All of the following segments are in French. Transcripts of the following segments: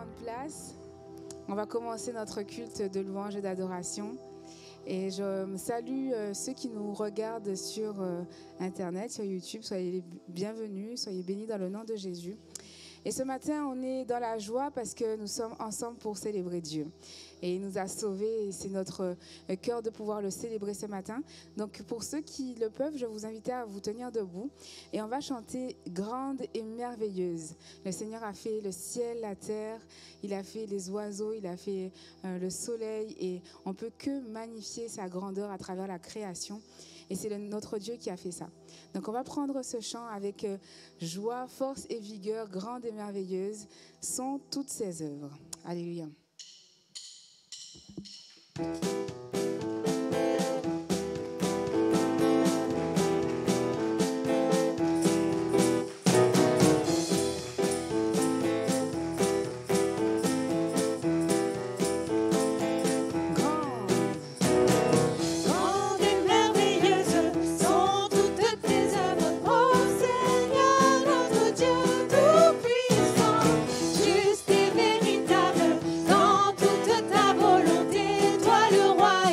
prendre place. On va commencer notre culte de louange et d'adoration. Et je salue ceux qui nous regardent sur Internet, sur YouTube. Soyez les bienvenus, soyez bénis dans le nom de Jésus. Et ce matin, on est dans la joie parce que nous sommes ensemble pour célébrer Dieu. Et il nous a sauvés et c'est notre cœur de pouvoir le célébrer ce matin. Donc pour ceux qui le peuvent, je vous invite à vous tenir debout. Et on va chanter « Grande et merveilleuse ». Le Seigneur a fait le ciel, la terre, il a fait les oiseaux, il a fait le soleil. Et on ne peut que magnifier sa grandeur à travers la création. Et c'est notre Dieu qui a fait ça. Donc on va prendre ce chant avec joie, force et vigueur, grande et merveilleuse, sont toutes ses œuvres. Alléluia. Juste et véritable dans toute ta volonté, toi le roi.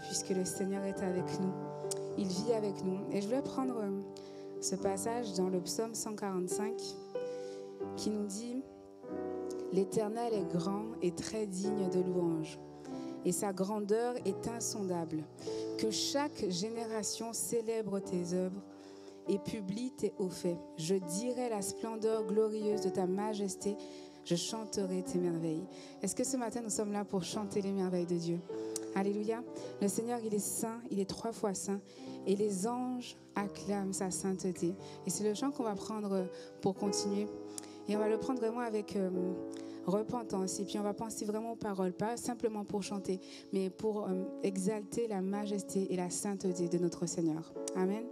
puisque le Seigneur est avec nous. Il vit avec nous. Et je voulais prendre ce passage dans le psaume 145 qui nous dit « L'Éternel est grand et très digne de louange, et sa grandeur est insondable. Que chaque génération célèbre tes œuvres et publie tes hauts faits. Je dirai la splendeur glorieuse de ta majesté, je chanterai tes merveilles. » Est-ce que ce matin, nous sommes là pour chanter les merveilles de Dieu? Alléluia. Le Seigneur, il est saint, il est 3 fois saint. Et les anges acclament sa sainteté. Et c'est le chant qu'on va prendre pour continuer. Et on va le prendre vraiment avec repentance. Et puis on va penser vraiment aux paroles, pas simplement pour chanter, mais pour exalter la majesté et la sainteté de notre Seigneur. Amen.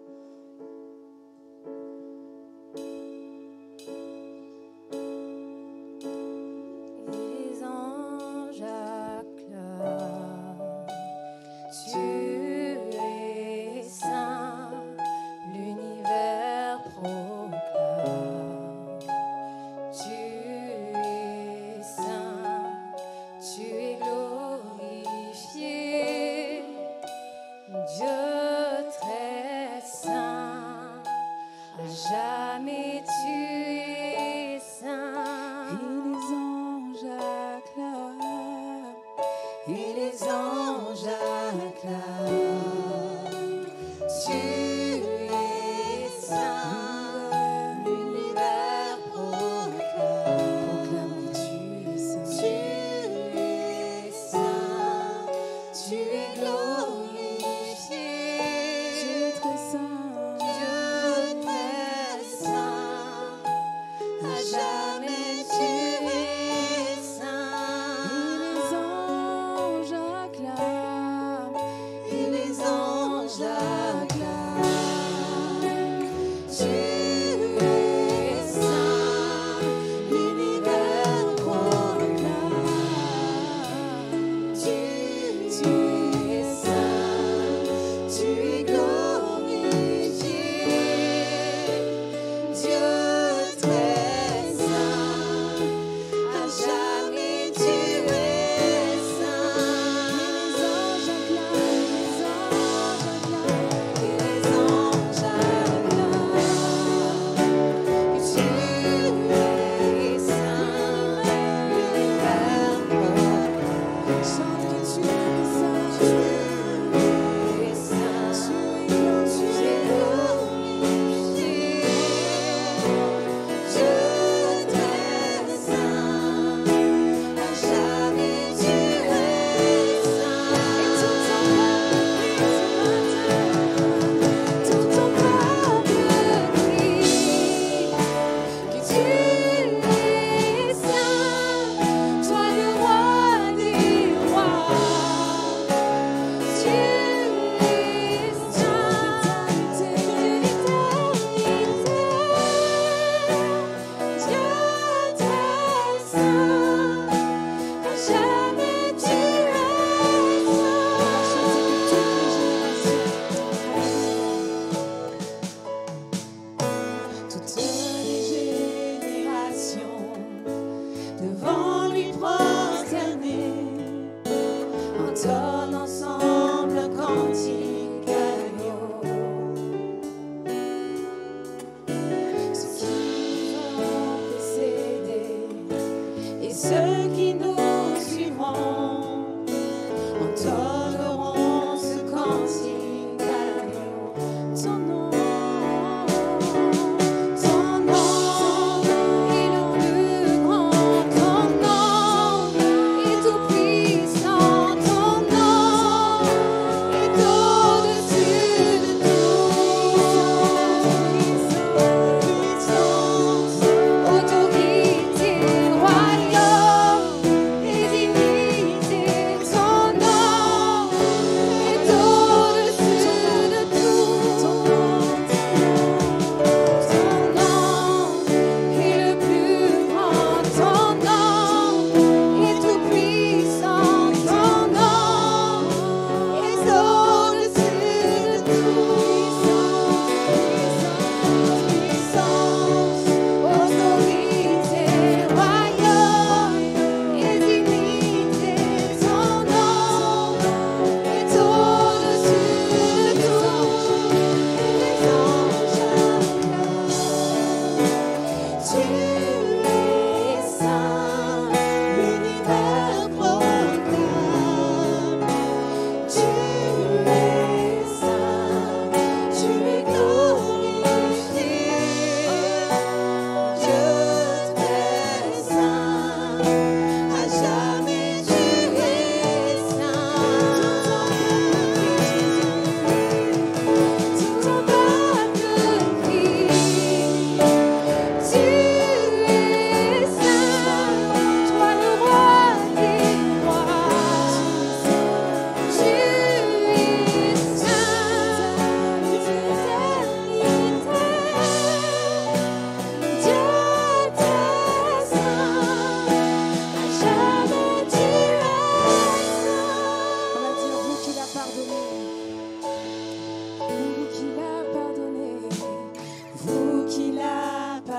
Ton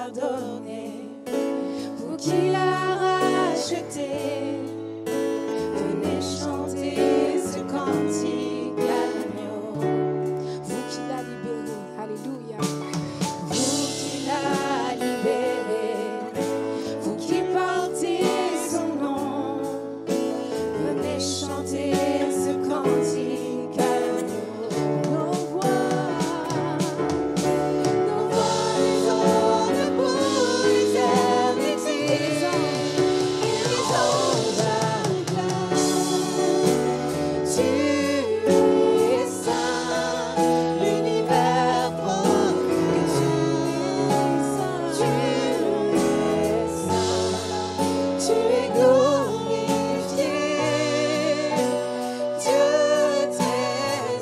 pardonné, vous qui l'a racheté, venez chanter ce cantique à l'agneau. Vous qui l'a libéré, alléluia. Vous qui l'a libéré, vous qui portez son nom, venez chanter ce cantique à l'agneau. Nos voix résonnent pour l'éternité. Ils ont acclamé. Tu es saint, l'univers proclame que tu es saint, tu es glorifié.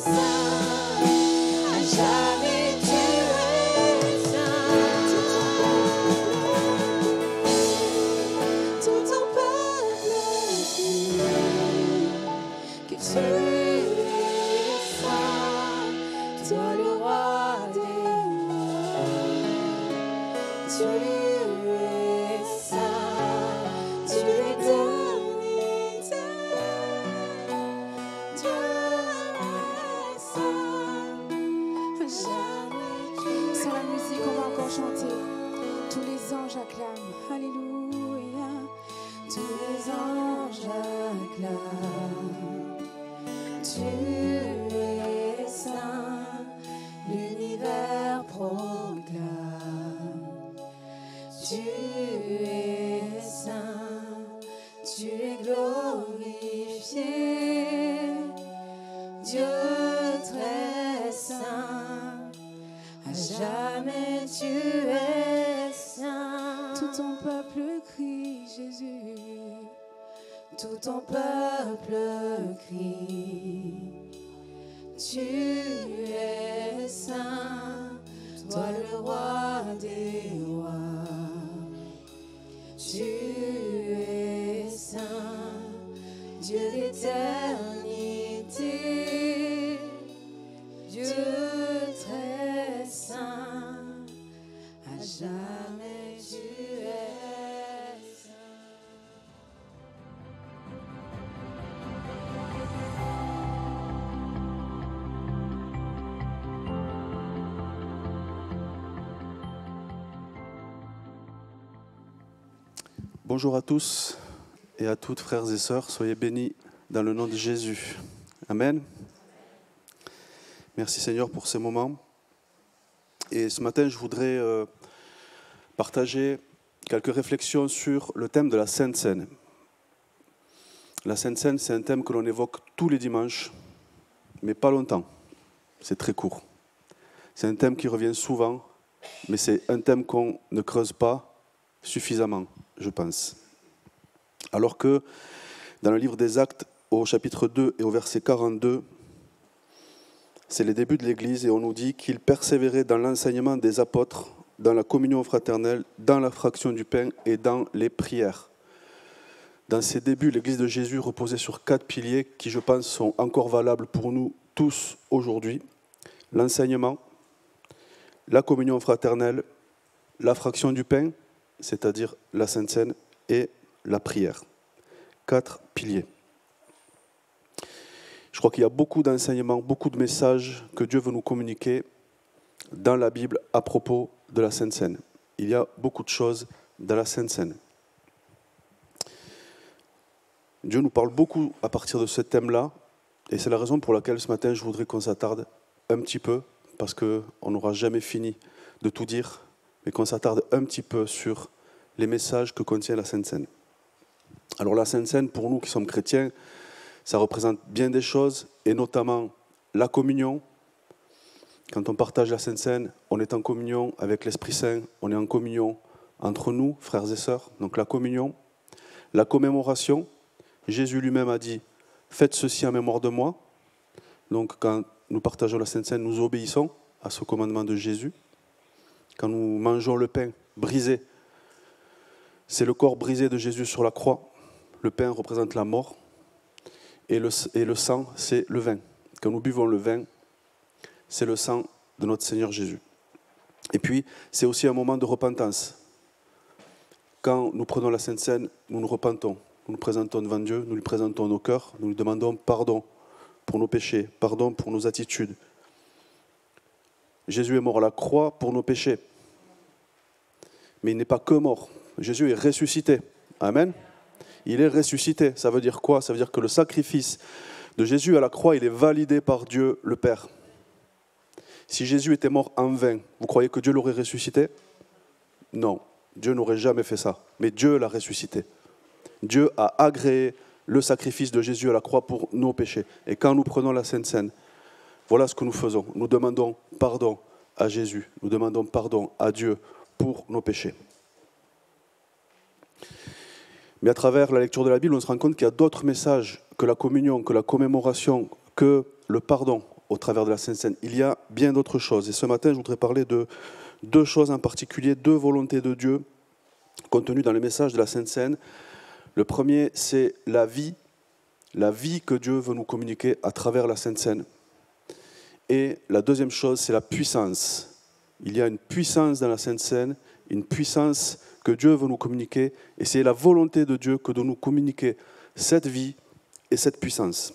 Dieu très saint, à jamais tu es saint. Tout ton peuple crie que tu es saint, toi le roi des rois. Tu es saint, tu es d'éternité. Dieu est saint, à jamais tu es Sur la musique, on va encore chanter. Tous les anges acclament. Alléluia. Tous les anges acclament. Tu es saint, l'univers proclame. Tu es saint, tu es glorifié. Dieu très saint, à jamais tu es saint. Tout ton peuple crie Jésus. Tout ton peuple crie. Tu es saint, toi le roi des rois. Tu es saint, Dieu d'éternité. Dieu très saint, à jamais tu es saint. Bonjour à tous et à toutes, frères et sœurs. Soyez bénis dans le nom de Jésus. Amen. Merci Seigneur pour ces moments. Et ce matin, je voudrais partager quelques réflexions sur le thème de la Sainte Seine. La Sainte Seine, c'est un thème que l'on évoque tous les dimanches, mais pas longtemps. C'est très court. C'est un thème qui revient souvent, mais c'est un thème qu'on ne creuse pas suffisamment, je pense. Alors que dans le livre des Actes, au chapitre 2 et au verset 42, c'est les débuts de l'Église et on nous dit qu'ils persévéraient dans l'enseignement des apôtres, dans la communion fraternelle, dans la fraction du pain et dans les prières. Dans ces débuts, l'Église de Jésus reposait sur 4 piliers qui, je pense, sont encore valables pour nous tous aujourd'hui. L'enseignement, la communion fraternelle, la fraction du pain, c'est-à-dire la Sainte Seine, et la prière. 4 piliers. Je crois qu'il y a beaucoup d'enseignements, beaucoup de messages que Dieu veut nous communiquer dans la Bible à propos de la Sainte Seine. Il y a beaucoup de choses dans la Sainte Seine. Dieu nous parle beaucoup à partir de ce thème-là, et c'est la raison pour laquelle ce matin je voudrais qu'on s'attarde un petit peu, parce qu'on n'aura jamais fini de tout dire, mais qu'on s'attarde un petit peu sur les messages que contient la Sainte Seine. Alors la Sainte Seine, pour nous qui sommes chrétiens, ça représente bien des choses, et notamment la communion. Quand on partage la Sainte Seine, on est en communion avec l'Esprit Saint, on est en communion entre nous, frères et sœurs, donc la communion. La commémoration, Jésus lui-même a dit « Faites ceci en mémoire de moi ». Donc quand nous partageons la Sainte Seine, nous obéissons à ce commandement de Jésus. Quand nous mangeons le pain brisé, c'est le corps brisé de Jésus sur la croix. Le pain représente la mort et le sang, c'est le vin. Quand nous buvons le vin, c'est le sang de notre Seigneur Jésus. Et puis, c'est aussi un moment de repentance. Quand nous prenons la Sainte Seine, nous nous repentons. Nous nous présentons devant Dieu, nous lui présentons nos cœurs, nous lui demandons pardon pour nos péchés, pardon pour nos attitudes. Jésus est mort à la croix pour nos péchés. Mais il n'est pas que mort. Jésus est ressuscité. Amen. Il est ressuscité. Ça veut dire quoi? Ça veut dire que le sacrifice de Jésus à la croix, il est validé par Dieu le Père. Si Jésus était mort en vain, vous croyez que Dieu l'aurait ressuscité? Non, Dieu n'aurait jamais fait ça. Mais Dieu l'a ressuscité. Dieu a agréé le sacrifice de Jésus à la croix pour nos péchés. Et quand nous prenons la Sainte Seine, voilà ce que nous faisons. Nous demandons pardon à Jésus. Nous demandons pardon à Dieu pour nos péchés. Mais à travers la lecture de la Bible, on se rend compte qu'il y a d'autres messages que la communion, que la commémoration, que le pardon au travers de la Sainte Seine. Il y a bien d'autres choses. Et ce matin, je voudrais parler de deux choses en particulier, deux volontés de Dieu contenues dans le message de la Sainte Seine. Le premier, c'est la vie que Dieu veut nous communiquer à travers la Sainte Seine. Et la deuxième chose, c'est la puissance. Il y a une puissance dans la Sainte Seine, une puissance que Dieu veut nous communiquer, et c'est la volonté de Dieu que de nous communiquer cette vie et cette puissance.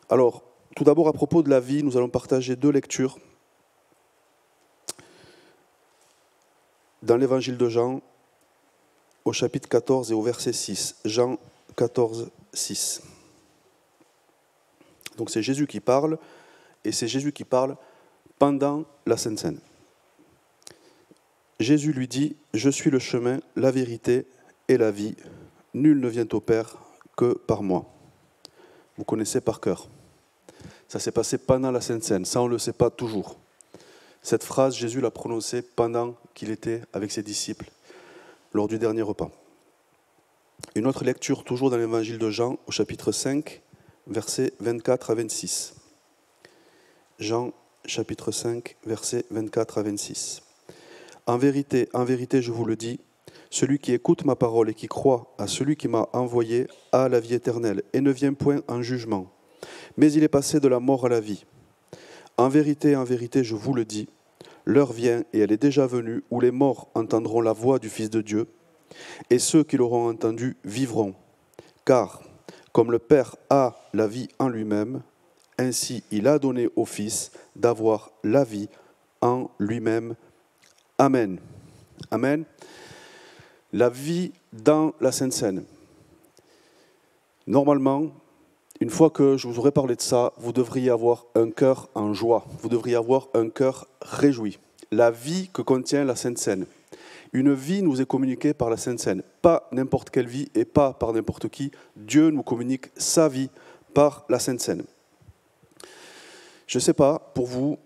Alors, tout d'abord, à propos de la vie, nous allons partager deux lectures dans l'évangile de Jean, au chapitre 14 et au verset 6. Jean 14, 6. Donc c'est Jésus qui parle, et c'est Jésus qui parle pendant la Sainte Seine. Jésus lui dit, « Je suis le chemin, la vérité et la vie. Nul ne vient au Père que par moi. » Vous connaissez par cœur. Ça s'est passé pendant la Sainte Seine. Ça, on ne le sait pas toujours. Cette phrase, Jésus l'a prononcée pendant qu'il était avec ses disciples, lors du dernier repas. Une autre lecture, toujours dans l'évangile de Jean, au chapitre 5, versets 24 à 26. Jean, chapitre 5, versets 24 à 26. En vérité, je vous le dis, celui qui écoute ma parole et qui croit à celui qui m'a envoyé a la vie éternelle et ne vient point en jugement, mais il est passé de la mort à la vie. En vérité, je vous le dis, l'heure vient et elle est déjà venue où les morts entendront la voix du Fils de Dieu et ceux qui l'auront entendu vivront. Car, comme le Père a la vie en lui-même, ainsi il a donné au Fils d'avoir la vie en lui-même. Amen. Amen. La vie dans la Sainte Seine. Normalement, une fois que je vous aurai parlé de ça, vous devriez avoir un cœur en joie. Vous devriez avoir un cœur réjoui. La vie que contient la Sainte Seine. Une vie nous est communiquée par la Sainte Seine. Pas n'importe quelle vie et pas par n'importe qui. Dieu nous communique sa vie par la Sainte Seine. Je ne sais pas, pour vous,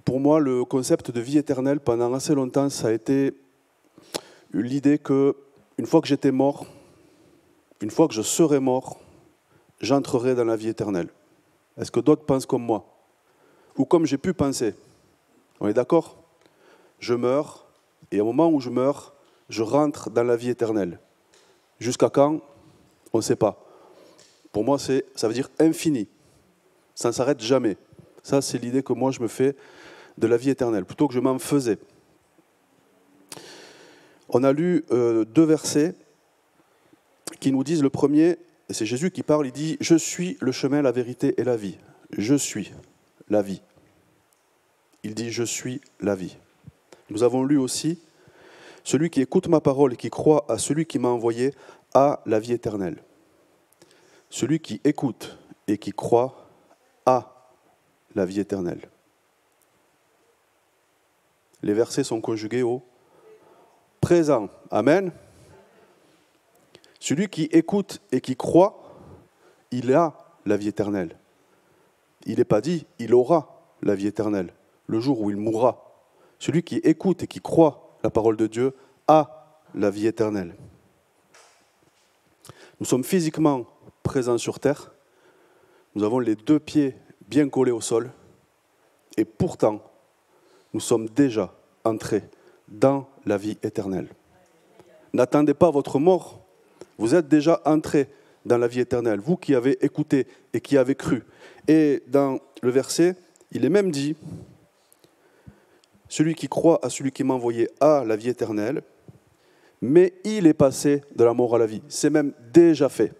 pour moi, le concept de vie éternelle, pendant assez longtemps, ça a été l'idée que, une fois que j'étais mort, une fois que je serai mort, j'entrerai dans la vie éternelle. Est-ce que d'autres pensent comme moi? Ou comme j'ai pu penser? On est d'accord? Je meurs, et au moment où je meurs, je rentre dans la vie éternelle. Jusqu'à quand? On ne sait pas. Pour moi, ça veut dire infini. Ça ne s'arrête jamais. Ça, c'est l'idée que moi, je me fais de la vie éternelle, plutôt que je m'en faisais. On a lu deux versets qui nous disent, le premier, et c'est Jésus qui parle, il dit « Je suis le chemin, la vérité et la vie. Je suis la vie. » Il dit « Je suis la vie. » Nous avons lu aussi « Celui qui écoute ma parole et qui croit à celui qui m'a envoyé a la vie éternelle. » Celui qui écoute et qui croit a la vie éternelle. Les versets sont conjugués au présent. Amen. Celui qui écoute et qui croit, il a la vie éternelle. Il n'est pas dit, il aura la vie éternelle, le jour où il mourra. Celui qui écoute et qui croit la parole de Dieu a la vie éternelle. Nous sommes physiquement présents sur terre, nous avons les deux pieds bien collés au sol, et pourtant, nous sommes déjà entrés dans la vie éternelle. N'attendez pas votre mort, vous êtes déjà entrés dans la vie éternelle, vous qui avez écouté et qui avez cru. Et dans le verset, il est même dit, Celui qui croit à celui qui m'a envoyé a la vie éternelle, mais il est passé de la mort à la vie. C'est même déjà fait.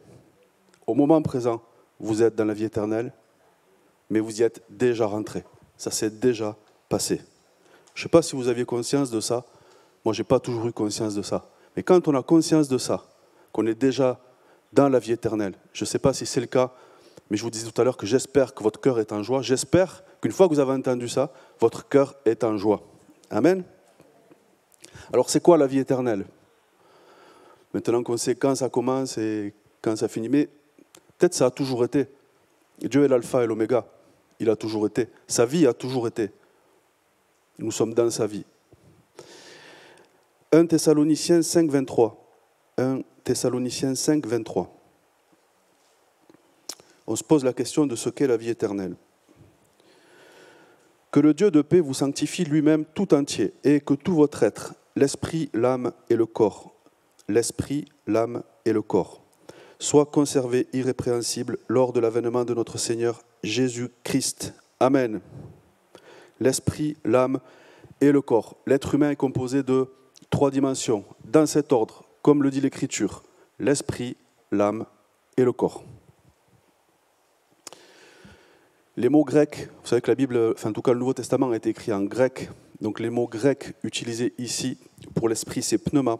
Au moment présent, vous êtes dans la vie éternelle, mais vous y êtes déjà rentré. Ça s'est déjà passé. Je ne sais pas si vous aviez conscience de ça. Moi, je n'ai pas toujours eu conscience de ça. Mais quand on a conscience de ça, qu'on est déjà dans la vie éternelle, je ne sais pas si c'est le cas, mais je vous disais tout à l'heure que j'espère que votre cœur est en joie. J'espère qu'une fois que vous avez entendu ça, votre cœur est en joie. Amen. Alors, c'est quoi la vie éternelle? Maintenant qu'on sait quand ça commence et quand ça finit, mais peut-être ça a toujours été. Dieu est l'alpha et l'oméga. Il a toujours été. Sa vie a toujours été. Nous sommes dans sa vie. 1 Thessaloniciens 5, 23. 1 Thessaloniciens 5, 23. On se pose la question de ce qu'est la vie éternelle. Que le Dieu de paix vous sanctifie lui-même tout entier, et que tout votre être, l'esprit, l'âme et le corps, soit conservé irrépréhensible lors de l'avènement de notre Seigneur Jésus-Christ. Amen. L'esprit, l'âme et le corps. L'être humain est composé de 3 dimensions, dans cet ordre, comme le dit l'Écriture. L'esprit, l'âme et le corps. Les mots grecs, vous savez que la Bible, enfin en tout cas le Nouveau Testament a été écrit en grec, donc les mots grecs utilisés ici pour l'esprit c'est pneuma,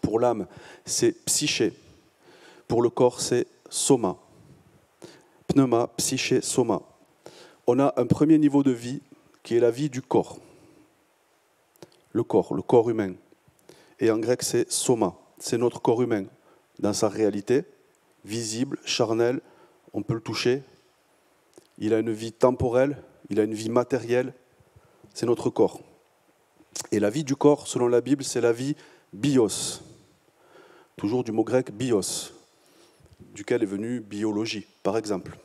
pour l'âme c'est psyché, pour le corps c'est soma. Pneuma, psyché, soma. On a un premier niveau de vie qui est la vie du corps. Le corps humain. Et en grec c'est soma, c'est notre corps humain, dans sa réalité, visible, charnelle, on peut le toucher. Il a une vie temporelle, il a une vie matérielle, c'est notre corps. Et la vie du corps, selon la Bible, c'est la vie bios. Toujours du mot grec bios, duquel est venue biologie, par exemple.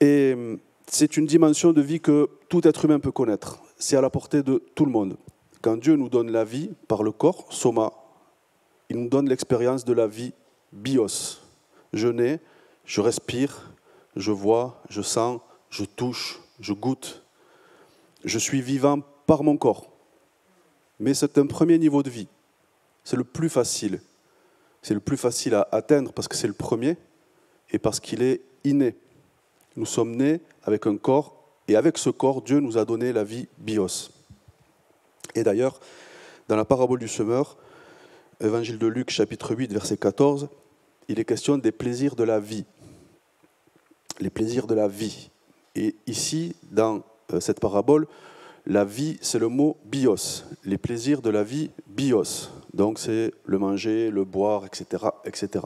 Et c'est une dimension de vie que tout être humain peut connaître. C'est à la portée de tout le monde. Quand Dieu nous donne la vie par le corps, soma, il nous donne l'expérience de la vie bios. Je nais, je respire, je vois, je sens, je touche, je goûte. Je suis vivant par mon corps. Mais c'est un premier niveau de vie. C'est le plus facile. C'est le plus facile à atteindre parce que c'est le premier et parce qu'il est inné. Nous sommes nés avec un corps et avec ce corps, Dieu nous a donné la vie bios. Et d'ailleurs, dans la parabole du semeur, Évangile de Luc, chapitre 8, verset 14, il est question des plaisirs de la vie. Les plaisirs de la vie. Et ici, dans cette parabole, la vie, c'est le mot bios. Les plaisirs de la vie, bios. Donc c'est le manger, le boire, etc., etc.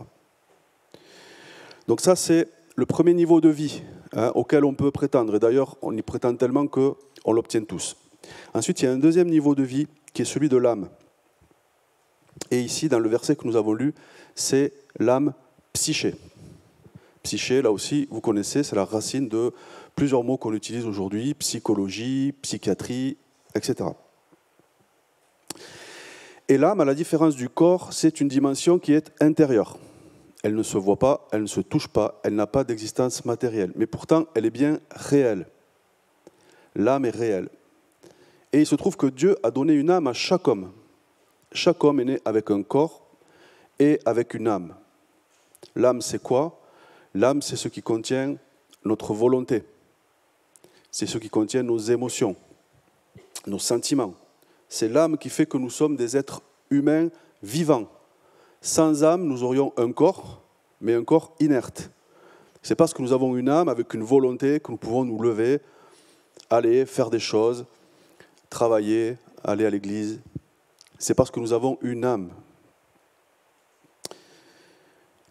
Donc ça, c'est le premier niveau de vie auquel on peut prétendre. Et d'ailleurs, on y prétend tellement qu'on l'obtient tous. Ensuite, il y a un deuxième niveau de vie qui est celui de l'âme. Et ici, dans le verset que nous avons lu, c'est l'âme psyché. Psyché, là aussi, vous connaissez, c'est la racine de plusieurs mots qu'on utilise aujourd'hui, psychologie, psychiatrie, etc. Et l'âme, à la différence du corps, c'est une dimension qui est intérieure. Elle ne se voit pas, elle ne se touche pas, elle n'a pas d'existence matérielle. Mais pourtant, elle est bien réelle. L'âme est réelle. Et il se trouve que Dieu a donné une âme à chaque homme. Chaque homme est né avec un corps et avec une âme. L'âme, c'est quoi ? L'âme, c'est ce qui contient notre volonté. C'est ce qui contient nos émotions, nos sentiments. C'est l'âme qui fait que nous sommes des êtres humains vivants. Sans âme, nous aurions un corps, mais un corps inerte. C'est parce que nous avons une âme avec une volonté que nous pouvons nous lever, aller faire des choses, travailler, aller à l'église. C'est parce que nous avons une âme.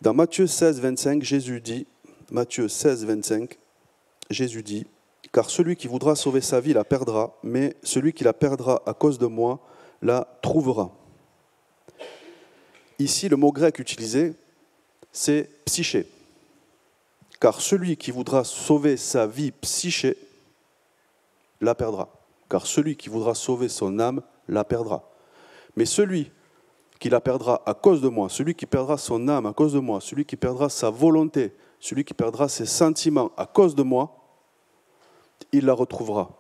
Dans Matthieu 16, 25, Jésus dit, car celui qui voudra sauver sa vie la perdra, mais celui qui la perdra à cause de moi la trouvera. Ici, le mot grec utilisé, c'est psyché. Car celui qui voudra sauver sa vie psyché la perdra. Car celui qui voudra sauver son âme la perdra. Mais celui qui la perdra à cause de moi, celui qui perdra son âme à cause de moi, celui qui perdra sa volonté, celui qui perdra ses sentiments à cause de moi, il la retrouvera.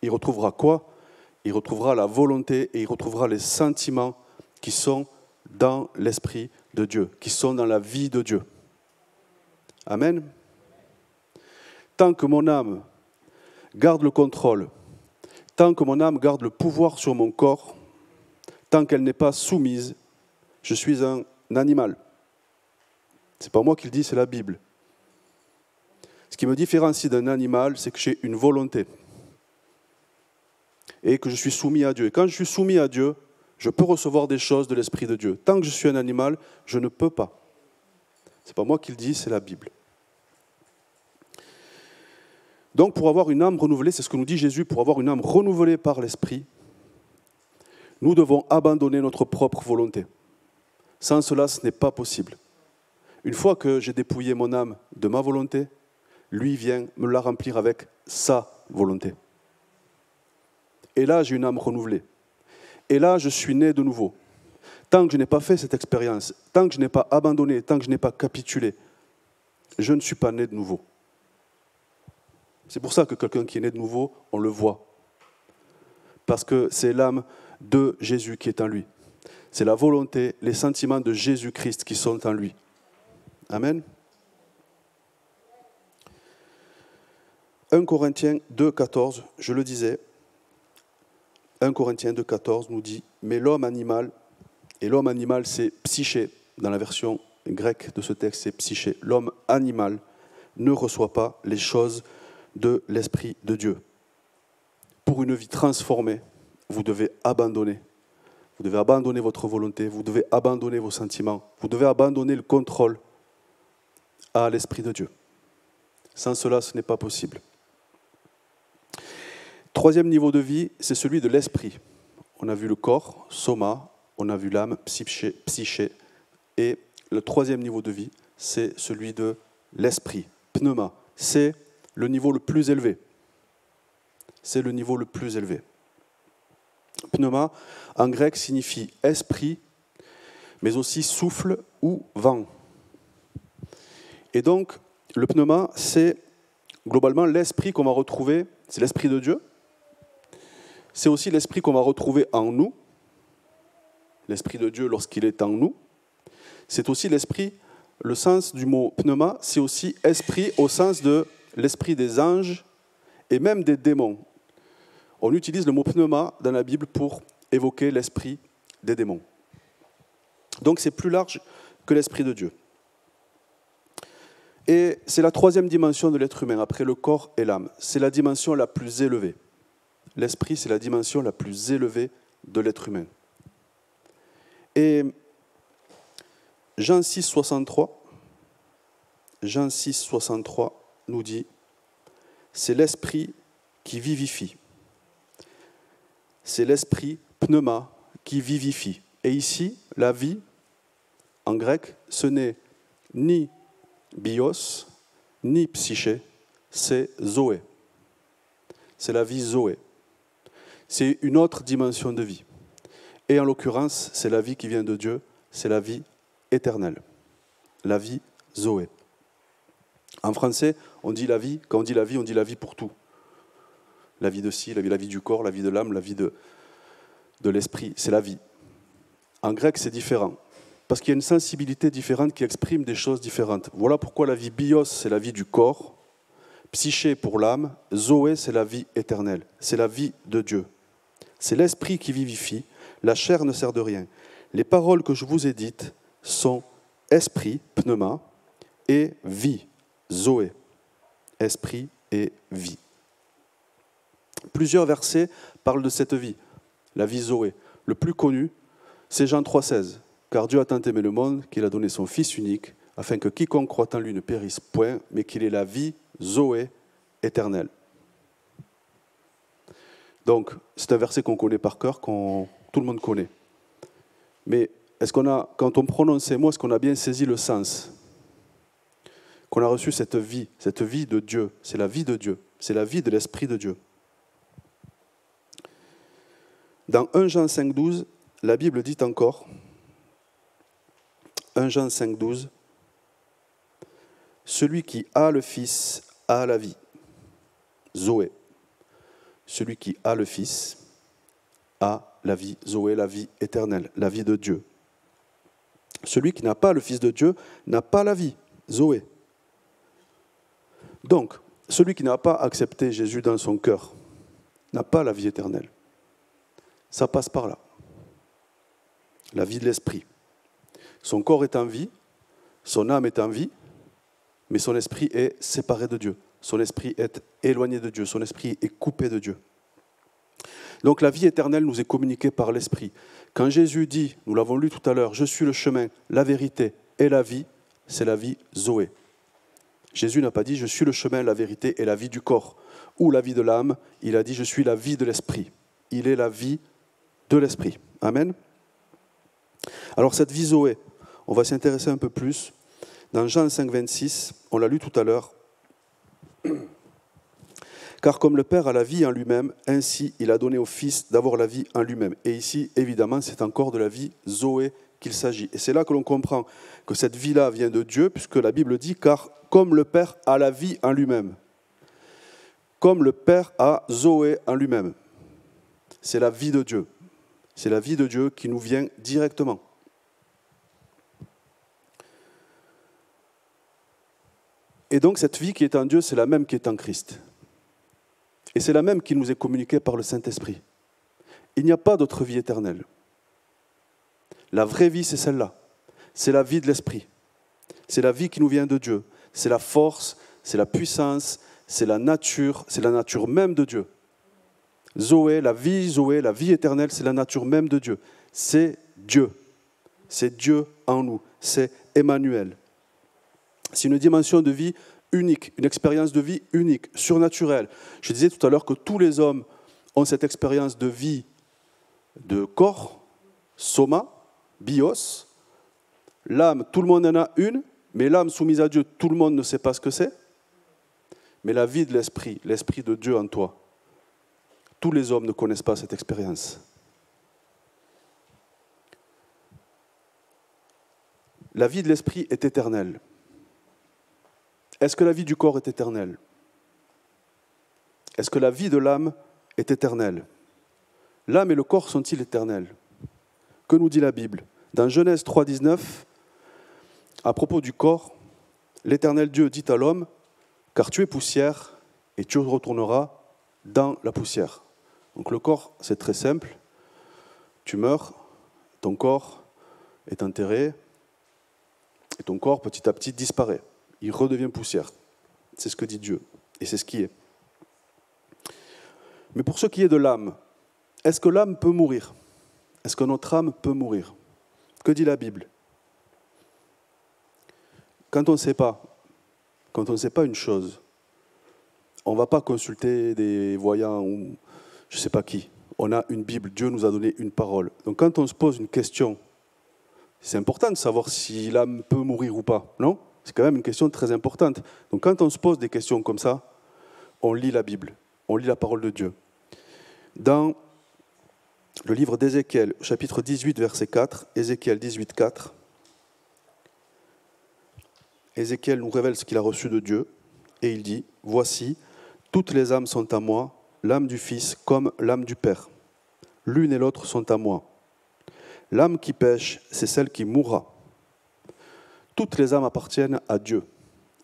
Il retrouvera quoi? Il retrouvera la volonté et il retrouvera les sentiments qui sont dans l'Esprit de Dieu, qui sont dans la vie de Dieu. Amen. Tant que mon âme garde le contrôle, tant que mon âme garde le pouvoir sur mon corps, tant qu'elle n'est pas soumise, je suis un animal. Ce n'est pas moi qui le dis, c'est la Bible. Ce qui me différencie d'un animal, c'est que j'ai une volonté et que je suis soumis à Dieu. Et quand je suis soumis à Dieu, je peux recevoir des choses de l'Esprit de Dieu. Tant que je suis un animal, je ne peux pas. Ce n'est pas moi qui le dis, c'est la Bible. Donc pour avoir une âme renouvelée, c'est ce que nous dit Jésus, pour avoir une âme renouvelée par l'Esprit, nous devons abandonner notre propre volonté. Sans cela, ce n'est pas possible. Une fois que j'ai dépouillé mon âme de ma volonté, lui vient me la remplir avec sa volonté. Et là, j'ai une âme renouvelée. Et là, je suis né de nouveau. Tant que je n'ai pas fait cette expérience, tant que je n'ai pas abandonné, tant que je n'ai pas capitulé, je ne suis pas né de nouveau. C'est pour ça que quelqu'un qui est né de nouveau, on le voit. Parce que c'est l'âme de Jésus qui est en lui. C'est la volonté, les sentiments de Jésus-Christ qui sont en lui. Amen. 1 Corinthiens 2, 14, je le disais, 1 Corinthiens 2, 14 nous dit « Mais l'homme animal », et l'homme animal c'est psyché, dans la version grecque de ce texte c'est psyché, l'homme animal ne reçoit pas les choses de l'Esprit de Dieu. Pour une vie transformée, vous devez abandonner. Vous devez abandonner votre volonté, vous devez abandonner vos sentiments, vous devez abandonner le contrôle à l'Esprit de Dieu. Sans cela, ce n'est pas possible. Troisième niveau de vie, c'est celui de l'esprit. On a vu le corps, soma, on a vu l'âme, psyché, et le troisième niveau de vie, c'est celui de l'esprit, pneuma. C'est le niveau le plus élevé. C'est le niveau le plus élevé. Pneuma, en grec, signifie esprit, mais aussi souffle ou vent. Et donc, le pneuma, c'est globalement l'esprit qu'on va retrouver, c'est l'esprit de Dieu. C'est aussi l'esprit qu'on va retrouver en nous, l'esprit de Dieu lorsqu'il est en nous. C'est aussi l'esprit, le sens du mot pneuma, c'est aussi esprit au sens de l'esprit des anges et même des démons. On utilise le mot pneuma dans la Bible pour évoquer l'esprit des démons. Donc c'est plus large que l'esprit de Dieu. Et c'est la troisième dimension de l'être humain, après le corps et l'âme. C'est la dimension la plus élevée. L'esprit, c'est la dimension la plus élevée de l'être humain. Et Jean 6, 63 nous dit « C'est l'esprit qui vivifie. C'est l'esprit, pneuma, qui vivifie. » Et ici, la vie, en grec, ce n'est ni bios, ni psyché, c'est zoé. C'est la vie zoé. C'est une autre dimension de vie. Et en l'occurrence, c'est la vie qui vient de Dieu, c'est la vie éternelle. La vie zoé. En français, on dit la vie, quand on dit la vie pour tout. La vie de ci, la vie du corps, la vie de l'âme, la vie de l'esprit, c'est la vie. En grec, c'est différent. Parce qu'il y a une sensibilité différente qui exprime des choses différentes. Voilà pourquoi la vie bios, c'est la vie du corps, psyché pour l'âme, zoé, c'est la vie éternelle, c'est la vie de Dieu. C'est l'esprit qui vivifie, la chair ne sert de rien. Les paroles que je vous ai dites sont esprit, pneuma, et vie, zoé. Esprit et vie. Plusieurs versets parlent de cette vie, la vie zoé. Le plus connu, c'est Jean 3,16. Car Dieu a tant aimé le monde qu'il a donné son Fils unique, afin que quiconque croit en lui ne périsse point, mais qu'il ait la vie zoé éternelle. Donc, c'est un verset qu'on connaît par cœur, tout le monde connaît. Mais quand on prononce ces mots, est-ce qu'on a bien saisi le sens? Qu'on a reçu cette vie de Dieu, c'est la vie de Dieu, c'est la vie de l'Esprit de Dieu. Dans 1 Jean 5,12, la Bible dit encore, 1 Jean 5,12, celui qui a le Fils a la vie. Zoé. Celui qui a le Fils a la vie, Zoé, la vie éternelle, la vie de Dieu. Celui qui n'a pas le Fils de Dieu n'a pas la vie, Zoé. Donc, celui qui n'a pas accepté Jésus dans son cœur n'a pas la vie éternelle. Ça passe par là. La vie de l'esprit. Son corps est en vie, son âme est en vie, mais son esprit est séparé de Dieu. Son esprit est éloigné de Dieu, son esprit est coupé de Dieu. Donc la vie éternelle nous est communiquée par l'esprit. Quand Jésus dit, nous l'avons lu tout à l'heure, « Je suis le chemin, la vérité et la vie », c'est la vie Zoé. Jésus n'a pas dit « Je suis le chemin, la vérité et la vie du corps » ou la vie de l'âme. Il a dit « Je suis la vie de l'esprit ». Il est la vie de l'esprit. Amen. Alors cette vie Zoé, on va s'intéresser un peu plus. Dans Jean 5, 26, on l'a lu tout à l'heure. Car comme le Père a la vie en lui-même, ainsi il a donné au Fils d'avoir la vie en lui-même. Et ici, évidemment, c'est encore de la vie Zoé qu'il s'agit. Et c'est là que l'on comprend que cette vie-là vient de Dieu, puisque la Bible dit, car comme le Père a la vie en lui-même. Comme le Père a Zoé en lui-même. C'est la vie de Dieu. C'est la vie de Dieu qui nous vient directement. Et donc cette vie qui est en Dieu, c'est la même qui est en Christ. Et c'est la même qui nous est communiquée par le Saint-Esprit. Il n'y a pas d'autre vie éternelle. La vraie vie, c'est celle-là. C'est la vie de l'Esprit. C'est la vie qui nous vient de Dieu. C'est la force, c'est la puissance, c'est la nature même de Dieu. Zoé, la vie éternelle, c'est la nature même de Dieu. C'est Dieu. C'est Dieu en nous. C'est Emmanuel. C'est une dimension de vie unique, une expérience de vie unique, surnaturelle. Je disais tout à l'heure que tous les hommes ont cette expérience de vie de corps, soma, bios. L'âme, tout le monde en a une, mais l'âme soumise à Dieu, tout le monde ne sait pas ce que c'est. Mais la vie de l'esprit de Dieu en toi, tous les hommes ne connaissent pas cette expérience. La vie de l'esprit est éternelle. Est-ce que la vie du corps est éternelle? Est-ce que la vie de l'âme est éternelle? L'âme et le corps sont-ils éternels? Que nous dit la Bible? Dans Genèse 3, 19, à propos du corps, l'Éternel Dieu dit à l'homme, « Car tu es poussière et tu retourneras dans la poussière. » Donc le corps, c'est très simple. Tu meurs, ton corps est enterré, et ton corps, petit à petit, disparaît. Il redevient poussière. C'est ce que dit Dieu, et c'est ce qui est. Mais pour ce qui est de l'âme, est-ce que l'âme peut mourir? Est-ce que notre âme peut mourir? Que dit la Bible? Quand on ne sait pas une chose, on ne va pas consulter des voyants ou je ne sais pas qui. On a une Bible, Dieu nous a donné une parole. Donc quand on se pose une question, c'est important de savoir si l'âme peut mourir ou pas, non? C'est quand même une question très importante. Donc quand on se pose des questions comme ça, on lit la Bible, on lit la parole de Dieu. Dans le livre d'Ézéchiel, chapitre 18, verset 4, Ézéchiel 18, 4, Ézéchiel nous révèle ce qu'il a reçu de Dieu, et il dit, « Voici, toutes les âmes sont à moi, l'âme du Fils comme l'âme du Père. L'une et l'autre sont à moi. L'âme qui pêche, c'est celle qui mourra. Toutes les âmes appartiennent à Dieu,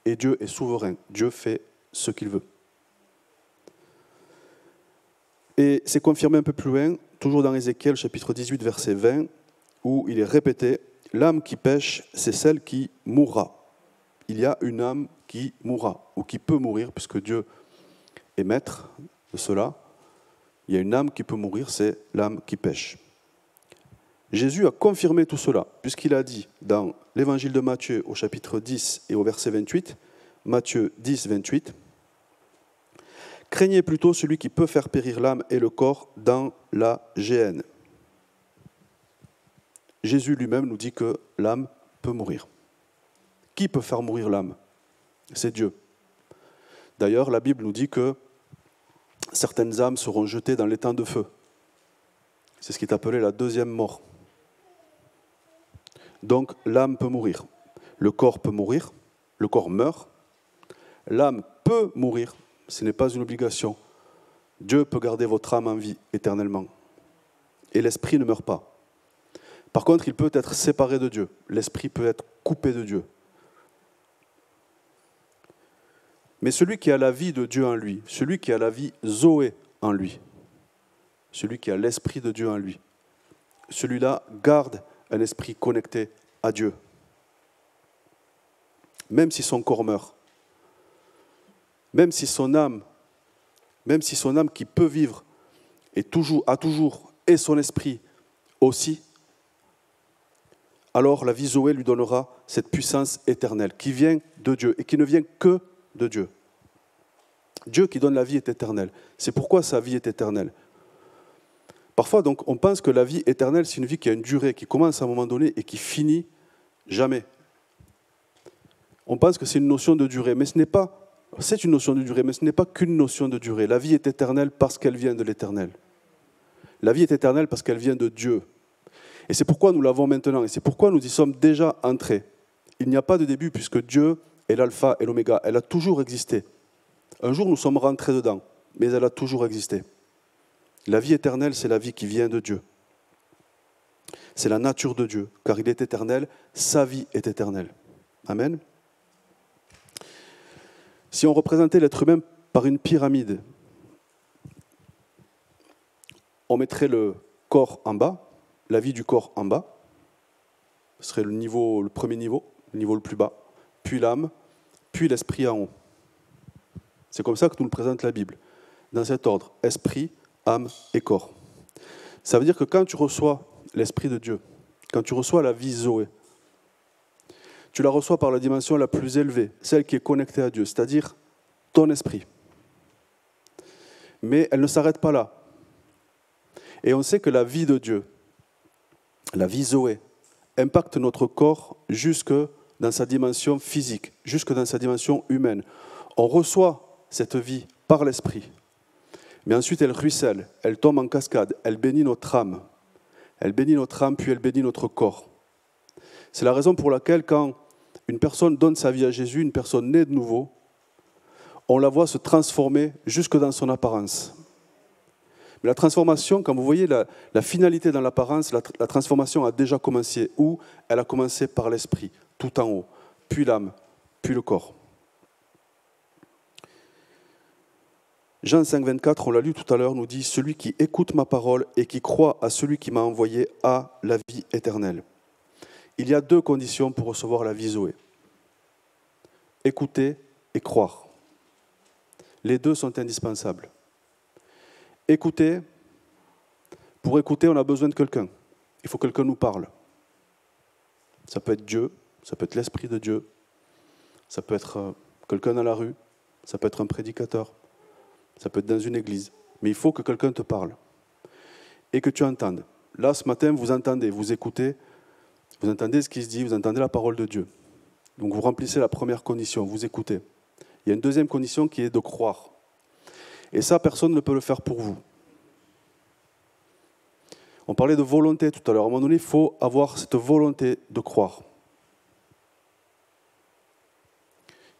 et Dieu est souverain. Dieu fait ce qu'il veut. » Et c'est confirmé un peu plus loin, toujours dans Ézéchiel, chapitre 18, verset 20, où il est répété, « L'âme qui pêche, c'est celle qui mourra. » Il y a une âme qui mourra, ou qui peut mourir, puisque Dieu est maître de cela. Il y a une âme qui peut mourir, c'est l'âme qui pêche. Jésus a confirmé tout cela, puisqu'il a dit dans l'évangile de Matthieu, au chapitre 10 et au verset 28, Matthieu 10, 28, « Craignez plutôt celui qui peut faire périr l'âme et le corps dans la géhenne. » Jésus lui-même nous dit que l'âme peut mourir. Qui peut faire mourir l'âme? C'est Dieu. D'ailleurs, la Bible nous dit que certaines âmes seront jetées dans l'étang de feu. C'est ce qui est appelé la deuxième mort. Donc l'âme peut mourir. Le corps peut mourir. Le corps meurt. L'âme peut mourir. ce n'est pas une obligation. Dieu peut garder votre âme en vie éternellement. Et l'esprit ne meurt pas. Par contre, il peut être séparé de Dieu. L'esprit peut être coupé de Dieu. Mais celui qui a la vie de Dieu en lui, celui qui a la vie Zoé en lui, celui qui a l'esprit de Dieu en lui, celui-là garde un esprit connecté à Dieu. Même si son corps meurt, même si son âme qui peut vivre a toujours et son esprit aussi, alors la vie Zoé lui donnera cette puissance éternelle qui vient de Dieu et qui ne vient que de Dieu. Dieu qui donne la vie est éternel. C'est pourquoi sa vie est éternelle. Parfois, donc, on pense que la vie éternelle, c'est une vie qui a une durée, qui commence à un moment donné et qui finit jamais. On pense que c'est une notion de durée, mais c'est une notion de durée, mais ce n'est pas qu'une notion de durée. La vie est éternelle parce qu'elle vient de l'éternel. La vie est éternelle parce qu'elle vient de Dieu. Et c'est pourquoi nous l'avons maintenant, et c'est pourquoi nous y sommes déjà entrés. Il n'y a pas de début puisque Dieu est l'alpha et l'oméga. Elle a toujours existé. Un jour, nous sommes rentrés dedans, mais elle a toujours existé. La vie éternelle, c'est la vie qui vient de Dieu. C'est la nature de Dieu, car il est éternel, sa vie est éternelle. Amen. Si on représentait l'être humain par une pyramide, on mettrait le corps en bas, la vie du corps en bas, ce serait le premier niveau, le niveau le plus bas, puis l'âme, puis l'esprit en haut. C'est comme ça que nous le présente la Bible, dans cet ordre, esprit, âme et corps. Ça veut dire que quand tu reçois l'Esprit de Dieu, quand tu reçois la vie Zoé, tu la reçois par la dimension la plus élevée, celle qui est connectée à Dieu, c'est-à-dire ton esprit. Mais elle ne s'arrête pas là. Et on sait que la vie de Dieu, la vie Zoé, impacte notre corps jusque dans sa dimension physique, jusque dans sa dimension humaine. On reçoit cette vie par l'esprit. Mais ensuite, elle ruisselle, elle tombe en cascade, elle bénit notre âme. Elle bénit notre âme, puis elle bénit notre corps. C'est la raison pour laquelle, quand une personne donne sa vie à Jésus, une personne née de nouveau, on la voit se transformer jusque dans son apparence. Mais la transformation, quand vous voyez la finalité dans l'apparence, la transformation a déjà commencé. Où elle a commencé par l'esprit, tout en haut, puis l'âme, puis le corps. Jean 5, 24, on l'a lu tout à l'heure, nous dit « Celui qui écoute ma parole et qui croit à celui qui m'a envoyé a la vie éternelle. » Il y a 2 conditions pour recevoir la vie Zoé. Écouter et croire. Les 2 sont indispensables. Écouter, pour écouter, on a besoin de quelqu'un. Il faut que quelqu'un nous parle. Ça peut être Dieu, ça peut être l'Esprit de Dieu, ça peut être quelqu'un dans la rue, ça peut être un prédicateur. Ça peut être dans une église, mais il faut que quelqu'un te parle et que tu entendes. Là, ce matin, vous entendez, vous écoutez, vous entendez ce qui se dit, vous entendez la parole de Dieu. Donc vous remplissez la première condition, vous écoutez. Il y a une deuxième condition qui est de croire. Et ça, personne ne peut le faire pour vous. On parlait de volonté tout à l'heure. À un moment donné, il faut avoir cette volonté de croire.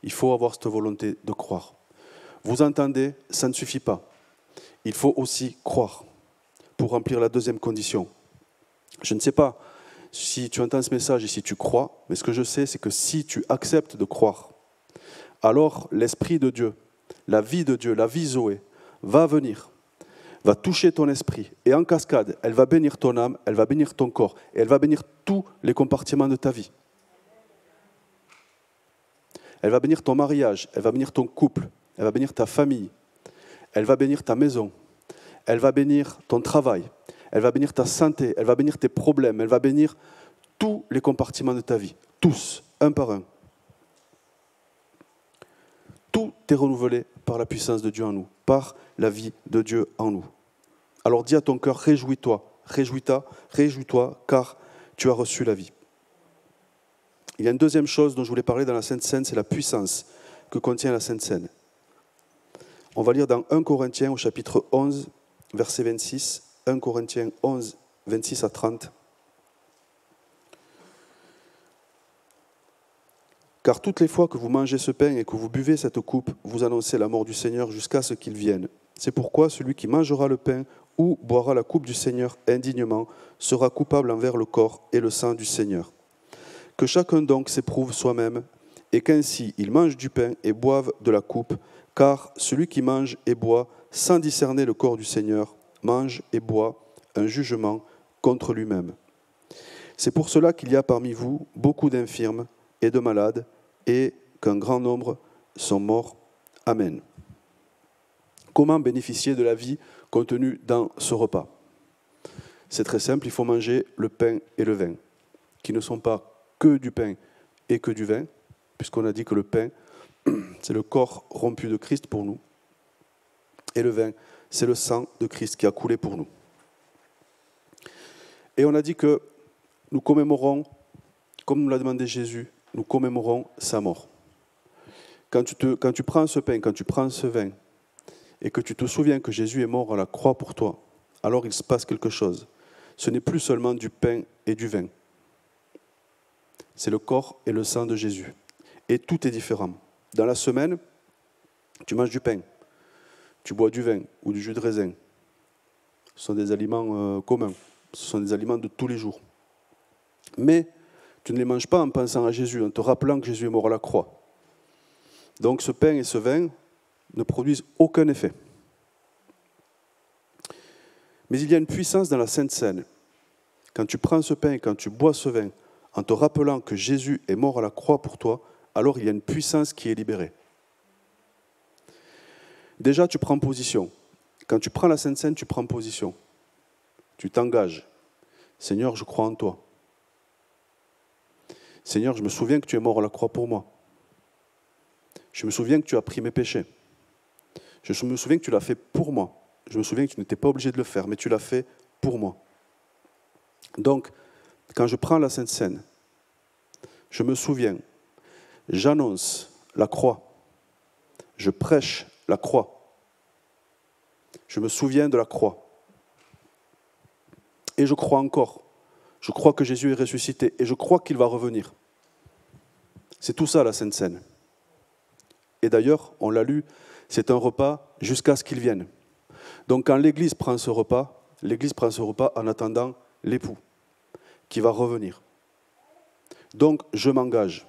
Il faut avoir cette volonté de croire. Vous entendez, ça ne suffit pas. Il faut aussi croire pour remplir la deuxième condition. Je ne sais pas si tu entends ce message et si tu crois, mais ce que je sais, c'est que si tu acceptes de croire, alors l'Esprit de Dieu, la vie de Dieu, la vie Zoé, va venir, va toucher ton esprit et en cascade, elle va bénir ton âme, elle va bénir ton corps et elle va bénir tous les compartiments de ta vie. Elle va bénir ton mariage, elle va bénir ton couple, elle va bénir ta famille, elle va bénir ta maison, elle va bénir ton travail, elle va bénir ta santé, elle va bénir tes problèmes, elle va bénir tous les compartiments de ta vie, tous, un par un. Tout est renouvelé par la puissance de Dieu en nous, par la vie de Dieu en nous. Alors dis à ton cœur, réjouis-toi, réjouis-toi, car tu as reçu la vie. Il y a une deuxième chose dont je voulais parler dans la Sainte Seine, c'est la puissance que contient la Sainte Seine. On va lire dans 1 Corinthiens au chapitre 11, verset 26, 1 Corinthiens 11, 26 à 30. Car toutes les fois que vous mangez ce pain et que vous buvez cette coupe, vous annoncez la mort du Seigneur jusqu'à ce qu'il vienne. C'est pourquoi celui qui mangera le pain ou boira la coupe du Seigneur indignement sera coupable envers le corps et le sang du Seigneur. Que chacun donc s'éprouve soi-même, et qu'ainsi il mange du pain et boive de la coupe, car celui qui mange et boit sans discerner le corps du Seigneur mange et boit un jugement contre lui-même. C'est pour cela qu'il y a parmi vous beaucoup d'infirmes et de malades, et qu'un grand nombre sont morts. Amen. Comment bénéficier de la vie contenue dans ce repas? C'est très simple, il faut manger le pain et le vin, qui ne sont pas que du pain et que du vin, puisqu'on a dit que le pain, c'est le corps rompu de Christ pour nous, et le vin, c'est le sang de Christ qui a coulé pour nous. Et on a dit que nous commémorons, comme nous l'a demandé Jésus, nous commémorons sa mort. Quand tu prends ce pain, quand tu prends ce vin, et que tu te souviens que Jésus est mort à la croix pour toi, alors il se passe quelque chose. Ce n'est plus seulement du pain et du vin. C'est le corps et le sang de Jésus. Et tout est différent. Dans la semaine, tu manges du pain, tu bois du vin ou du jus de raisin. Ce sont des aliments communs, ce sont des aliments de tous les jours. Mais tu ne les manges pas en pensant à Jésus, en te rappelant que Jésus est mort à la croix. Donc ce pain et ce vin ne produisent aucun effet. Mais il y a une puissance dans la Sainte Seine. Quand tu prends ce pain et quand tu bois ce vin, en te rappelant que Jésus est mort à la croix pour toi, alors il y a une puissance qui est libérée. Déjà, tu prends position. Quand tu prends la Sainte Seine, tu prends position. Tu t'engages. Seigneur, je crois en toi. Seigneur, je me souviens que tu es mort à la croix pour moi. Je me souviens que tu as pris mes péchés. Je me souviens que tu l'as fait pour moi. Je me souviens que tu n'étais pas obligé de le faire, mais tu l'as fait pour moi. Donc, quand je prends la Sainte Seine, je me souviens, j'annonce la croix, je prêche la croix, je me souviens de la croix. Et je crois encore. Je crois que Jésus est ressuscité et je crois qu'il va revenir. C'est tout ça la Sainte Seine. Et d'ailleurs, on l'a lu, c'est un repas jusqu'à ce qu'il vienne. Donc quand l'Église prend ce repas en attendant l'époux qui va revenir. Donc je m'engage.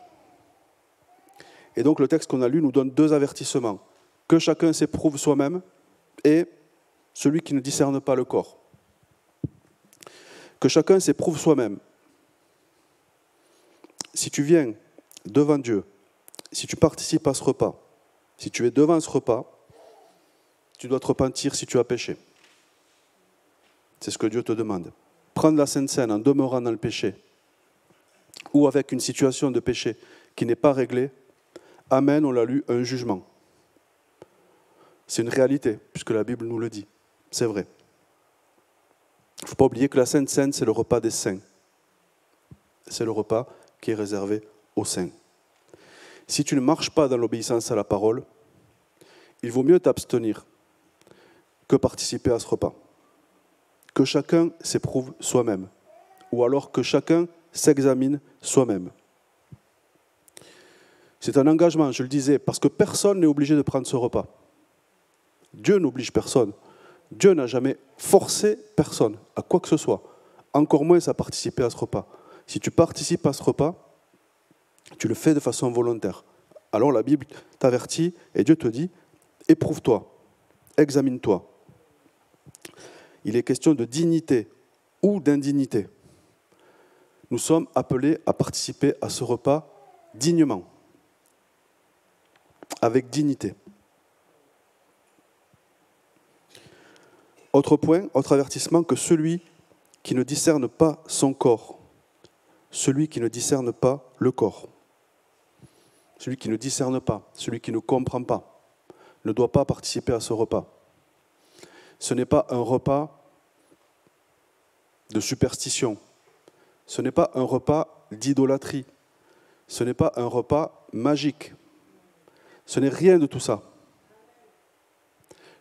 Et donc le texte qu'on a lu nous donne deux avertissements. Que chacun s'éprouve soi-même et celui qui ne discerne pas le corps. Que chacun s'éprouve soi-même. Si tu viens devant Dieu, si tu participes à ce repas, si tu es devant ce repas, tu dois te repentir si tu as péché. C'est ce que Dieu te demande. Prendre la Sainte Seine en demeurant dans le péché ou avec une situation de péché qui n'est pas réglée, amène, on l'a lu, un jugement. C'est une réalité, puisque la Bible nous le dit. C'est vrai. Il ne faut pas oublier que la Sainte Seine, c'est le repas des saints. C'est le repas qui est réservé aux saints. Si tu ne marches pas dans l'obéissance à la parole, il vaut mieux t'abstenir que participer à ce repas. Que chacun s'éprouve soi-même, ou alors que chacun s'examine soi-même. C'est un engagement, je le disais, parce que personne n'est obligé de prendre ce repas. Dieu n'oblige personne. Dieu n'a jamais forcé personne à quoi que ce soit, encore moins à participer à ce repas. Si tu participes à ce repas, tu le fais de façon volontaire. Alors la Bible t'avertit et Dieu te dit, éprouve-toi, examine-toi. Il est question de dignité ou d'indignité. Nous sommes appelés à participer à ce repas dignement, avec dignité. Autre point, autre avertissement, que celui qui ne discerne pas son corps, celui qui ne discerne pas le corps, celui qui ne discerne pas, celui qui ne comprend pas, ne doit pas participer à ce repas. Ce n'est pas un repas de superstition, ce n'est pas un repas d'idolâtrie, ce n'est pas un repas magique, ce n'est rien de tout ça.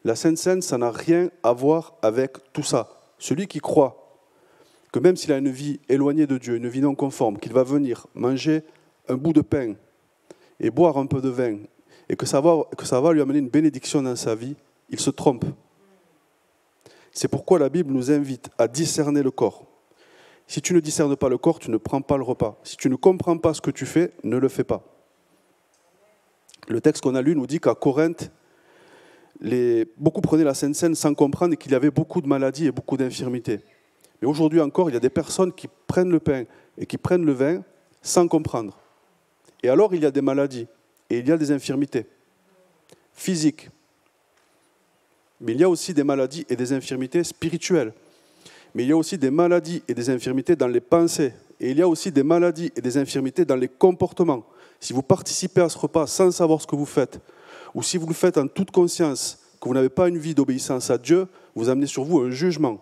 La Sainte Seine, ça n'a rien à voir avec tout ça. Celui qui croit que même s'il a une vie éloignée de Dieu, une vie non conforme, qu'il va venir manger un bout de pain et boire un peu de vin, et que ça va lui amener une bénédiction dans sa vie, il se trompe. C'est pourquoi la Bible nous invite à discerner le corps. Si tu ne discernes pas le corps, tu ne prends pas le repas. Si tu ne comprends pas ce que tu fais, ne le fais pas. Le texte qu'on a lu nous dit qu'à Corinthe, beaucoup prenaient la Sainte Seine sans comprendre et qu'il y avait beaucoup de maladies et beaucoup d'infirmités. Mais aujourd'hui encore, il y a des personnes qui prennent le pain et qui prennent le vin sans comprendre. Et alors, il y a des maladies et il y a des infirmités physiques. Mais il y a aussi des maladies et des infirmités spirituelles. Mais il y a aussi des maladies et des infirmités dans les pensées. Et il y a aussi des maladies et des infirmités dans les comportements. Si vous participez à ce repas sans savoir ce que vous faites, ou si vous le faites en toute conscience, que vous n'avez pas une vie d'obéissance à Dieu, vous amenez sur vous un jugement.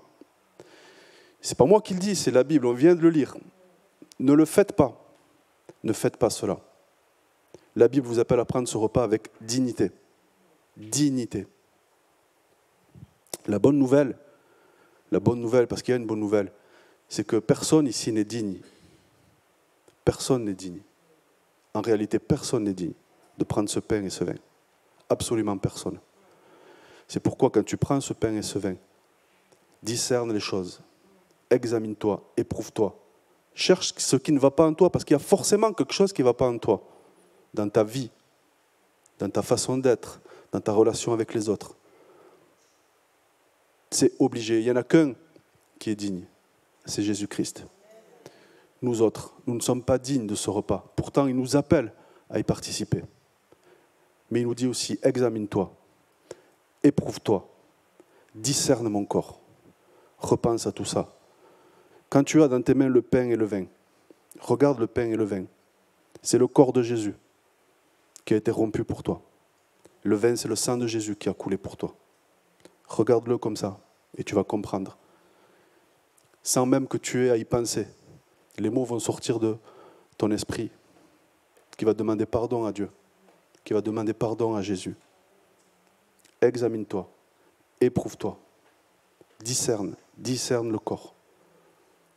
Ce n'est pas moi qui le dis, c'est la Bible, on vient de le lire. Ne le faites pas. Ne faites pas cela. La Bible vous appelle à prendre ce repas avec dignité. Dignité. La bonne nouvelle, parce qu'il y a une bonne nouvelle, c'est que personne ici n'est digne. Personne n'est digne. En réalité, personne n'est digne de prendre ce pain et ce vin. Absolument personne. C'est pourquoi quand tu prends ce pain et ce vin, discerne les choses, examine-toi, éprouve-toi, cherche ce qui ne va pas en toi, parce qu'il y a forcément quelque chose qui ne va pas en toi, dans ta vie, dans ta façon d'être, dans ta relation avec les autres. C'est obligé. Il n'y en a qu'un qui est digne, c'est Jésus-Christ. Nous autres, nous ne sommes pas dignes de ce repas. Pourtant, il nous appelle à y participer. Mais il nous dit aussi, examine-toi, éprouve-toi, discerne mon corps, repense à tout ça. Quand tu as dans tes mains le pain et le vin, regarde le pain et le vin. C'est le corps de Jésus qui a été rompu pour toi. Le vin, c'est le sang de Jésus qui a coulé pour toi. Regarde-le comme ça et tu vas comprendre. Sans même que tu aies à y penser, les mots vont sortir de ton esprit qui va demander pardon à Dieu, qui va demander pardon à Jésus. Examine-toi, éprouve-toi, discerne le corps.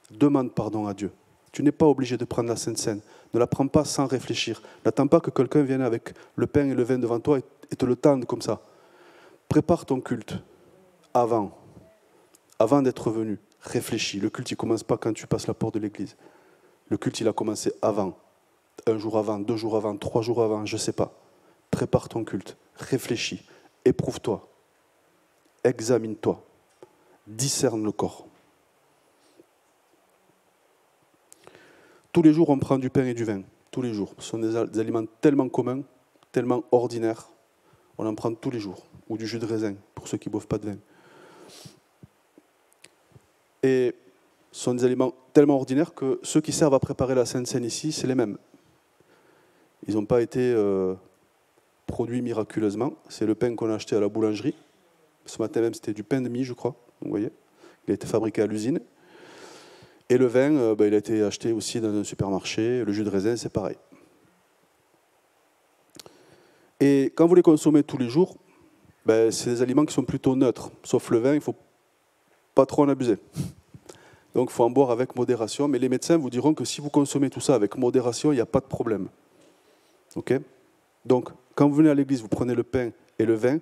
Demande pardon à Dieu. Tu n'es pas obligé de prendre la Sainte Seine. Ne la prends pas sans réfléchir. N'attends pas que quelqu'un vienne avec le pain et le vin devant toi et te le tende comme ça. Prépare ton culte avant d'être venu. Réfléchis. Le culte, il ne commence pas quand tu passes la porte de l'église. Le culte, il a commencé avant. 1 jour avant, 2 jours avant, 3 jours avant, je ne sais pas. Prépare ton culte. Réfléchis. Éprouve-toi. Examine-toi. Discerne le corps. Tous les jours, on prend du pain et du vin. Tous les jours. Ce sont des aliments tellement communs, tellement ordinaires. On en prend tous les jours. Ou du jus de raisin, pour ceux qui ne boivent pas de vin. Et ce sont des aliments tellement ordinaires que ceux qui servent à préparer la Sainte Seine ici, c'est les mêmes. Ils n'ont pas été produits miraculeusement. C'est le pain qu'on a acheté à la boulangerie. Ce matin même, c'était du pain de mie, je crois. Vous voyez, il a été fabriqué à l'usine. Et le vin, il a été acheté aussi dans un supermarché. Le jus de raisin, c'est pareil. Et quand vous les consommez tous les jours, c'est des aliments qui sont plutôt neutres. Sauf le vin, il ne faut pas trop en abuser. Donc il faut en boire avec modération. Mais les médecins vous diront que si vous consommez tout ça avec modération, il n'y a pas de problème. Okay ? Donc, quand vous venez à l'église, vous prenez le pain et le vin.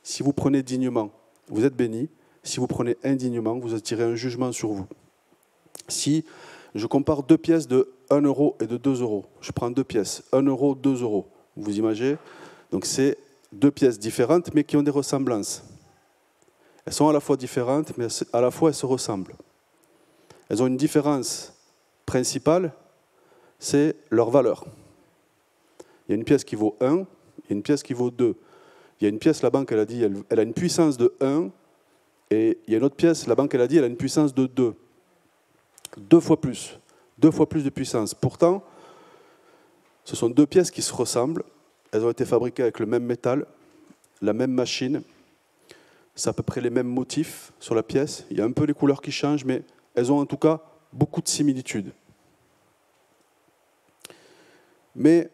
Si vous prenez dignement, vous êtes béni. Si vous prenez indignement, vous attirez un jugement sur vous. Si je compare 2 pièces de 1 euro et de 2 euros, je prends 2 pièces, 1 euro, 2 euros. Vous imaginez ? Donc c'est 2 pièces différentes, mais qui ont des ressemblances. Elles sont à la fois différentes, mais à la fois elles se ressemblent. Elles ont une différence principale, c'est leur valeur. Il y a une pièce qui vaut 1, il y a une pièce qui vaut 2. Il y a une pièce, la banque, elle a dit, elle a une puissance de 1, et il y a une autre pièce, la banque, elle a dit, elle a une puissance de 2. 2 fois plus. 2 fois plus de puissance. Pourtant, ce sont 2 pièces qui se ressemblent. Elles ont été fabriquées avec le même métal, la même machine. C'est à peu près les mêmes motifs sur la pièce. Il y a un peu les couleurs qui changent, mais elles ont en tout cas beaucoup de similitudes. Mais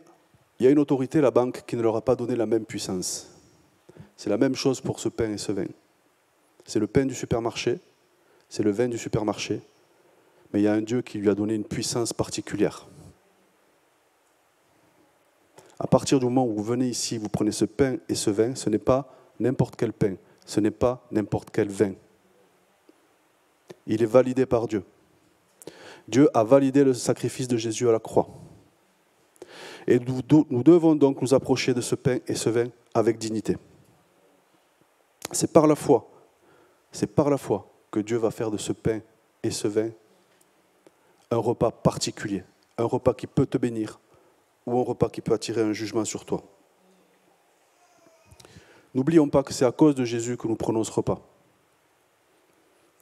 il y a une autorité, la banque, qui ne leur a pas donné la même puissance. C'est la même chose pour ce pain et ce vin. C'est le pain du supermarché, c'est le vin du supermarché, mais il y a un Dieu qui lui a donné une puissance particulière. À partir du moment où vous venez ici, vous prenez ce pain et ce vin, ce n'est pas n'importe quel pain, ce n'est pas n'importe quel vin. Il est validé par Dieu. Dieu a validé le sacrifice de Jésus à la croix. Et nous devons donc nous approcher de ce pain et ce vin avec dignité. C'est par la foi que Dieu va faire de ce pain et ce vin un repas particulier, un repas qui peut te bénir ou un repas qui peut attirer un jugement sur toi. N'oublions pas que c'est à cause de Jésus que nous prenons ce repas.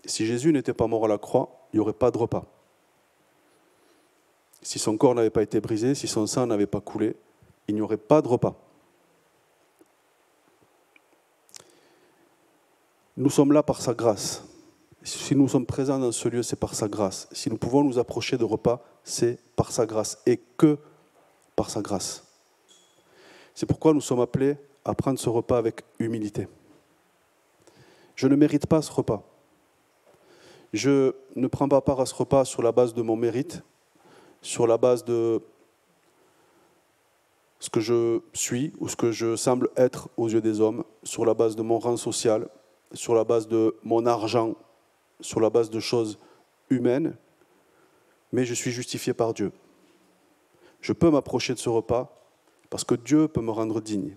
Si Jésus n'était pas mort à la croix, il n'y aurait pas de repas. Si son corps n'avait pas été brisé, si son sang n'avait pas coulé, il n'y aurait pas de repas. Nous sommes là par sa grâce. Si nous sommes présents dans ce lieu, c'est par sa grâce. Si nous pouvons nous approcher de repas, c'est par sa grâce et que par sa grâce. C'est pourquoi nous sommes appelés à prendre ce repas avec humilité. Je ne mérite pas ce repas. Je ne prends pas part à ce repas sur la base de mon mérite, sur la base de ce que je suis ou ce que je semble être aux yeux des hommes, sur la base de mon rang social, sur la base de mon argent, sur la base de choses humaines, mais je suis justifié par Dieu. Je peux m'approcher de ce repas parce que Dieu peut me rendre digne.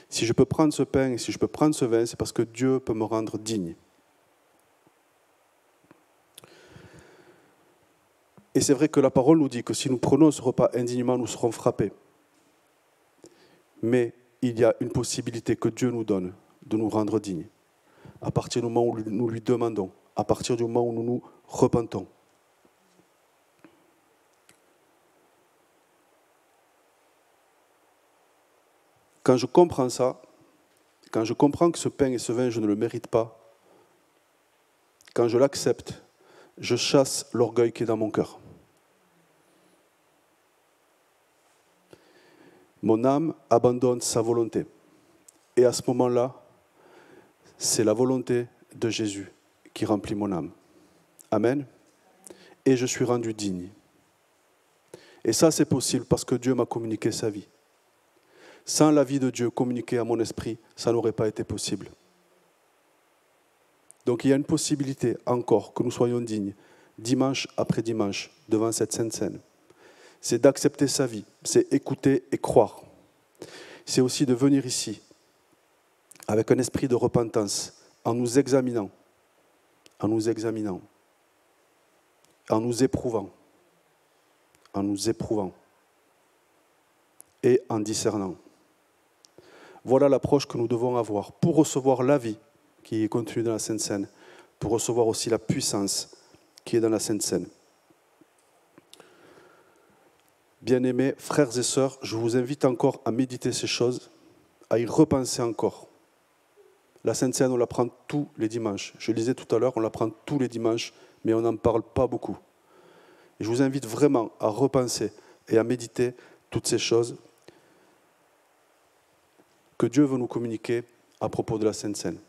Si je peux prendre ce pain et si je peux prendre ce vin, c'est parce que Dieu peut me rendre digne. Et c'est vrai que la parole nous dit que si nous prenons ce repas indignement, nous serons frappés. Mais il y a une possibilité que Dieu nous donne de nous rendre dignes. À partir du moment où nous lui demandons, à partir du moment où nous nous repentons. Quand je comprends ça, quand je comprends que ce pain et ce vin, je ne le mérite pas, quand je l'accepte, je chasse l'orgueil qui est dans mon cœur. Mon âme abandonne sa volonté. Et à ce moment-là, c'est la volonté de Jésus qui remplit mon âme. Amen. Et je suis rendu digne. Et ça, c'est possible parce que Dieu m'a communiqué sa vie. Sans la vie de Dieu communiquée à mon esprit, ça n'aurait pas été possible. Donc il y a une possibilité encore que nous soyons dignes, dimanche après dimanche, devant cette sainte scène. C'est d'accepter sa vie, c'est écouter et croire. C'est aussi de venir ici avec un esprit de repentance, en nous examinant, en nous éprouvant, et en discernant. Voilà l'approche que nous devons avoir pour recevoir la vie qui est contenue dans la Sainte Seine, pour recevoir aussi la puissance qui est dans la Sainte Seine. Bien-aimés frères et sœurs, je vous invite encore à méditer ces choses, à y repenser encore. La Sainte Seine, on la prend tous les dimanches. Je le disais tout à l'heure, on la prend tous les dimanches, mais on n'en parle pas beaucoup. Et je vous invite vraiment à repenser et à méditer toutes ces choses que Dieu veut nous communiquer à propos de la Sainte Seine.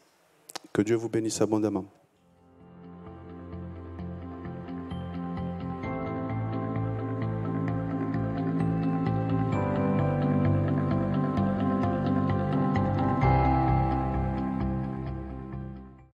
Que Dieu vous bénisse abondamment.